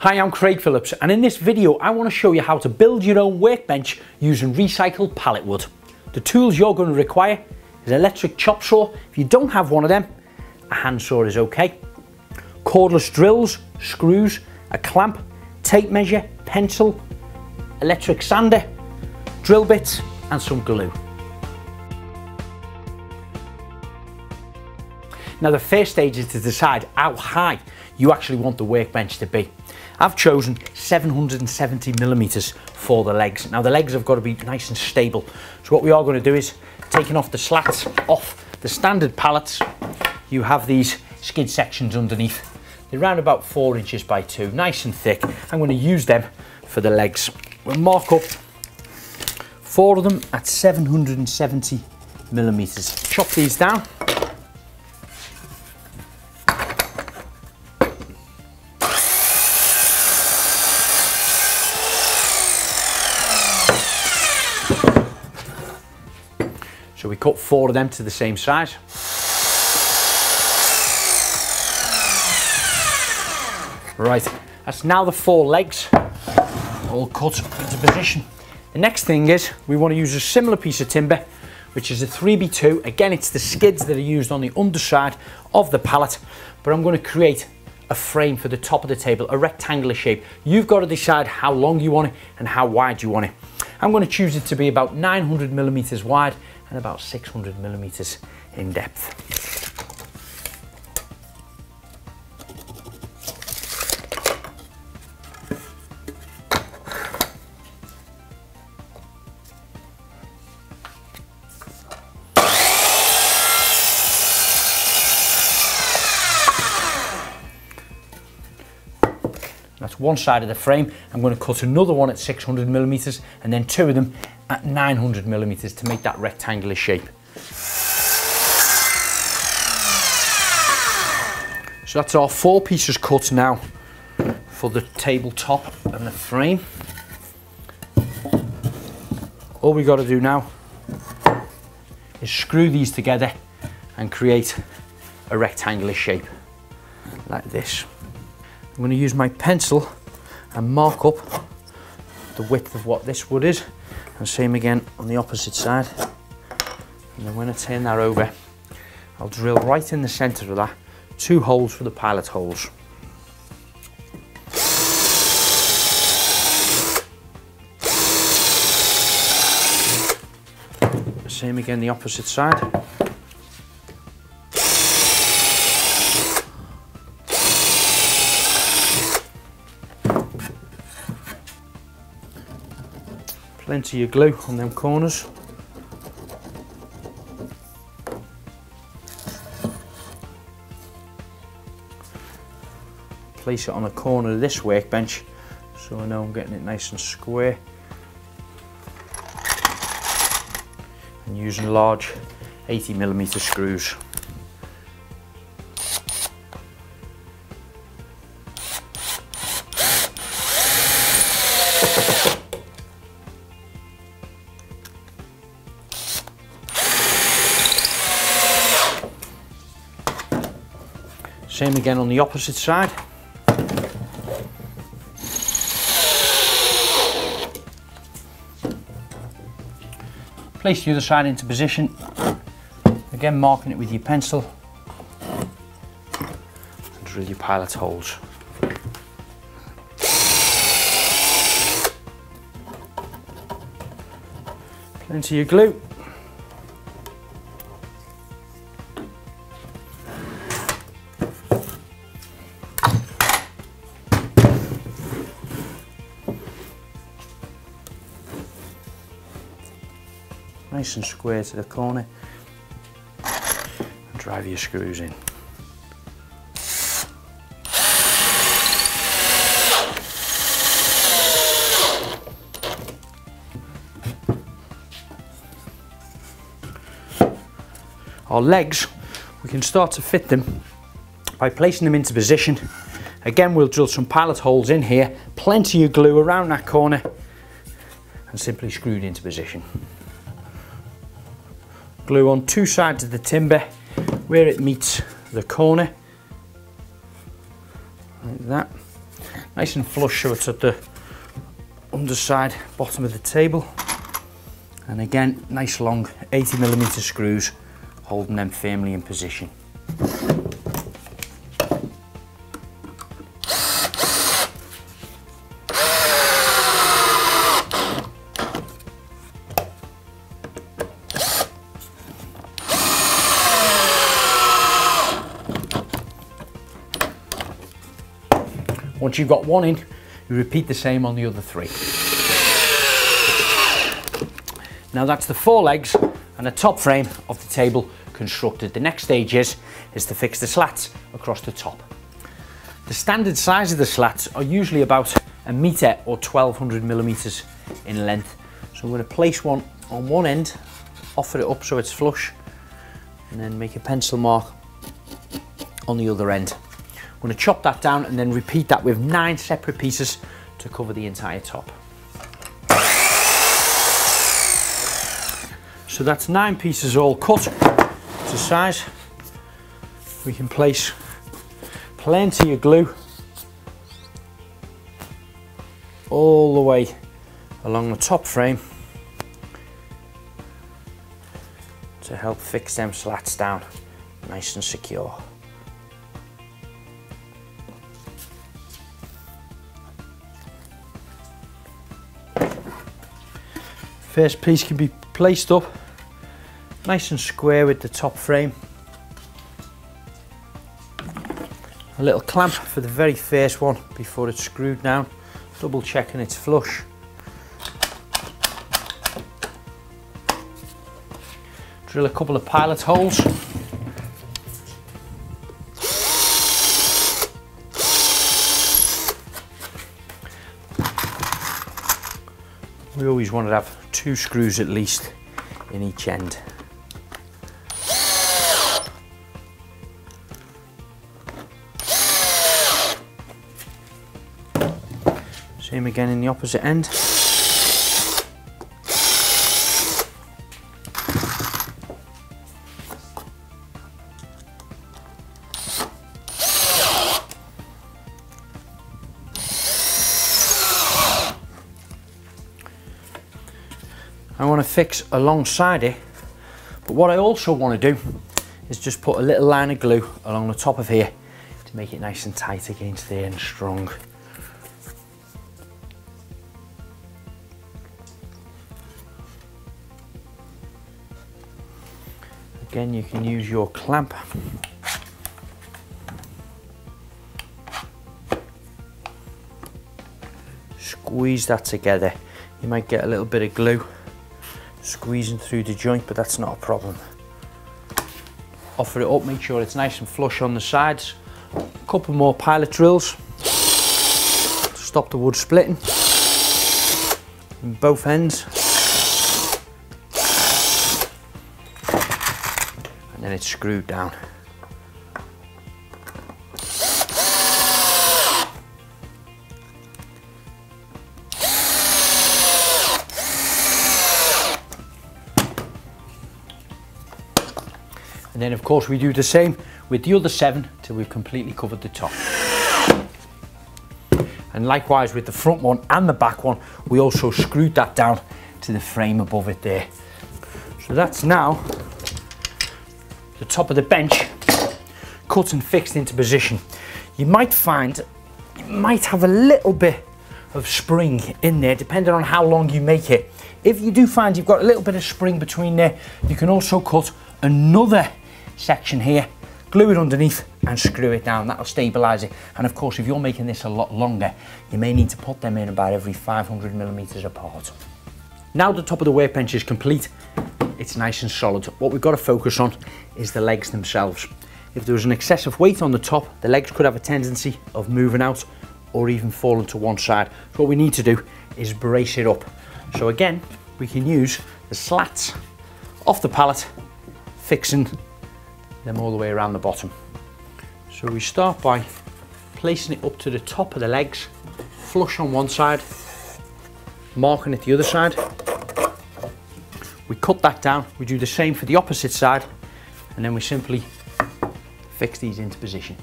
Hi, I'm Craig Phillips, and in this video I want to show you how to build your own workbench using recycled pallet wood. The tools you're going to require is an electric chop saw. If you don't have one of them, a hand saw is okay. Cordless drills, screws, a clamp, tape measure, pencil, electric sander, drill bits and some glue. Now the first stage is to decide how high you actually want the workbench to be. I've chosen 770mm for the legs. Now the legs have got to be nice and stable. So what we are going to do is taking off the slats off the standard pallets. You have these skid sections underneath. They're around about 4 inches by 2, nice and thick. I'm going to use them for the legs. We'll mark up 4 of them at 770mm. Chop these down. So we cut 4 of them to the same size. Right, that's now the 4 legs all cut into position. The next thing is we want to use a similar piece of timber, which is a 3x2. Again, it's the skids that are used on the underside of the pallet, but I'm going to create a frame for the top of the table, a rectangular shape. You've got to decide how long you want it and how wide you want it. I'm going to choose it to be about 900mm wide and about 600mm in depth. That's one side of the frame. I'm going to cut another one at 600mm and then 2 of them at 900mm to make that rectangular shape. So that's our 4 pieces cut now for the tabletop and the frame. All we got to do now is screw these together and create a rectangular shape like this. I'm going to use my pencil and mark up the width of what this wood is, and same again on the opposite side. And then when I turn that over, I'll drill right in the centre of that 2 holes for the pilot holes. Same again the opposite side. Plenty of glue on them corners. Place it on the corner of this workbench so I know I'm getting it nice and square. And using large 80mm screws. Same again on the opposite side. Place the other side into position. Again, marking it with your pencil. And drill your pilot holes. Plenty of glue. Nice and square to the corner, and drive your screws in. Our legs, we can start to fit them by placing them into position. Again, we'll drill some pilot holes in here, plenty of glue around that corner, and simply screwed into position. Glue on 2 sides of the timber where it meets the corner, like that. nice and flush so it's at the underside bottom of the table. And again, nice long 80mm screws holding them firmly in position. Once you've got one in, you repeat the same on the other 3. Now that's the 4 legs and the top frame of the table constructed. The next stage is to fix the slats across the top. The standard size of the slats are usually about 1 metre or 1200mm in length. So I'm going to place one on one end, offer it up so it's flush, and then make a pencil mark on the other end. I'm going to chop that down and then repeat that with 9 separate pieces to cover the entire top. So that's 9 pieces all cut to size. We can place plenty of glue all the way along the top frame to help fix them slats down nice and secure. First piece can be placed up nice and square with the top frame. A little clamp for the very first one before it's screwed down, double checking it's flush. Drill a couple of pilot holes. We always want to have 2 screws at least in each end. Same again in the opposite end. I want to fix alongside it, but what I also want to do is just put a little line of glue along the top of here to make it nice and tight against there and strong. Again, you can use your clamp. Squeeze that together. You might get a little bit of glue squeezing through the joint, but that's not a problem. Offer it up, make sure it's nice and flush on the sides. A couple more pilot drills to stop the wood splitting in both ends. And then it's screwed down. And then of course we do the same with the other 7 till we've completely covered the top. And likewise with the front one and the back one, we also screwed that down to the frame above it there. So that's now the top of the bench cut and fixed into position. You might find you might have a little bit of spring in there depending on how long you make it. If you do find you've got a little bit of spring between there, you can also cut another section here, glue it underneath and screw it down. That'll stabilize it. And of course, if you're making this a lot longer, you may need to put them in about every 500mm apart. Now the top of the workbench is complete, it's nice and solid. What we've got to focus on is the legs themselves. If there was an excessive weight on the top, the legs could have a tendency of moving out or even falling to one side. So what we need to do is brace it up. So again, we can use the slats off the pallet, fixing them all the way around the bottom. So we start by placing it up to the top of the legs, flush on one side, marking it the other side. We cut that down, we do the same for the opposite side, and then we simply fix these into position.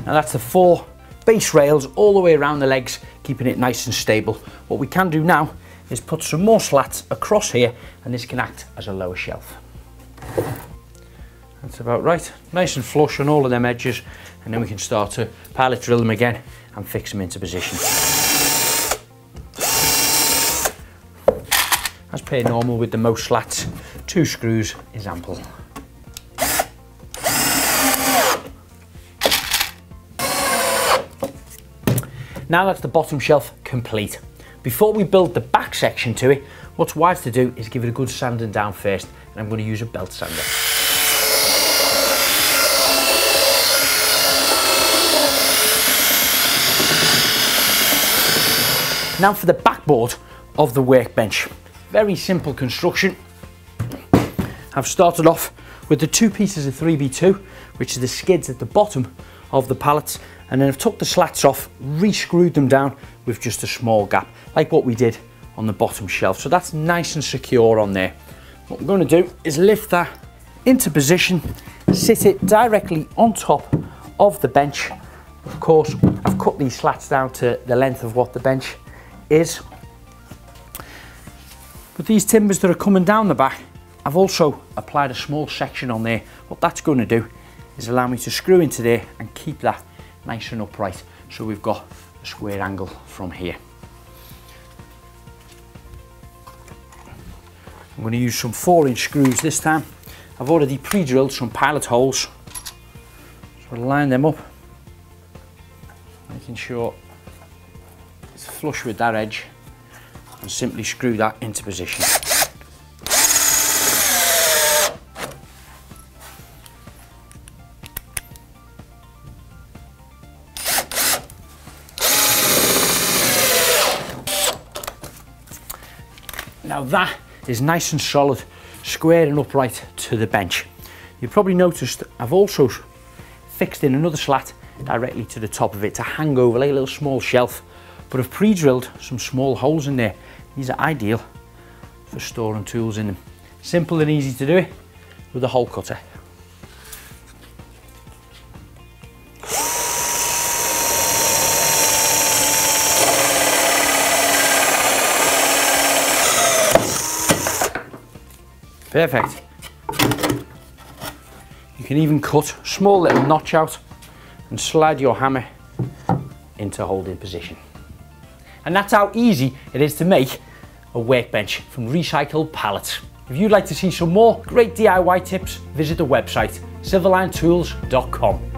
Now that's the 4 base rails all the way around the legs, keeping it nice and stable. What we can do now is put some more slats across here, and this can act as a lower shelf. That's about right, nice and flush on all of them edges, and then we can start to pilot drill them again and fix them into position. As per normal with the most slats, 2 screws is ample. Now that's the bottom shelf complete. Before we build the back section to it, what's wise to do is give it a good sanding down first, and I'm going to use a belt sander. Now for the backboard of the workbench. Very simple construction. I've started off with the 2 pieces of 3x2, which are the skids at the bottom of the pallets, and then I've took the slats off, re-screwed them down with just a small gap, like what we did on the bottom shelf. So that's nice and secure on there. What we're going to do is lift that into position, sit it directly on top of the bench. Of course, I've cut these slats down to the length of what the bench is. But these timbers that are coming down the back, I've also applied a small section on there. What that's going to do is allow me to screw into there and keep that nice and upright, so we've got a square angle from here. I'm going to use some 4-inch screws this time. I've already pre-drilled some pilot holes, so I'll line them up, making sure it's flush with that edge, and simply screw that into position. Now that is nice and solid, square and upright to the bench. You've probably noticed I've also fixed in another slat directly to the top of it to hang over like a little small shelf, but I've pre-drilled some small holes in there. These are ideal for storing tools in them. Simple and easy to do it with a hole cutter. Perfect. You can even cut a small little notch out and slide your hammer into holding position. And that's how easy it is to make a workbench from recycled pallets. If you'd like to see some more great DIY tips, visit the website silverlinetools.com.